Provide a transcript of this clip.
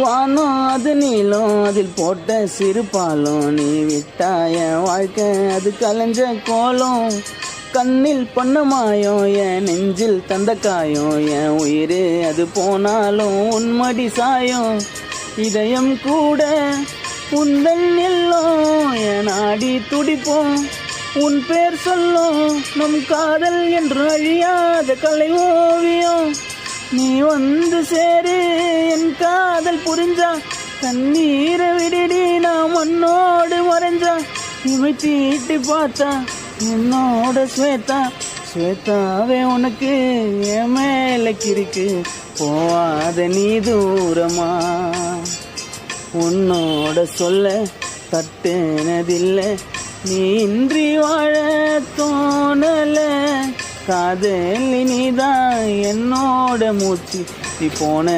வானம் அது நீளம், அதில் போட்ட சிறு பாலம். நீ விட்டாய வாழ்க்கை அது கலைஞ்ச கோலம். கண்ணில் பண்ண மாயம், என் நெஞ்சில் தந்த காயம். என் உயிர் அது போனாலும் உன்மடி சாயம். இதயம் கூட உந்தன் எல்லும், என் நாடி துடிப்போம். உன் பேர் சொல்லும் நம் காதல் என்று அழியாத கலை ஓவியம். நீ வந்து சேரு என் காதல் புரிஞ்சா, கண்ணீரை விடுடி நான் மண்ணோடு மறைஞ்சா. இவை தீட்டி பார்த்தா என்னோட ஸ்வேதா, ஸ்வேதாவே உனக்கு என் மேல கிறுக்கு. போவாத நீ தூரமா, உன்னோட சொல்ல தட்டுனதில்லை. நீ இன்றி வாழ தோணல, காதலி நீதான் என்னோட மூச்சு. நீ போன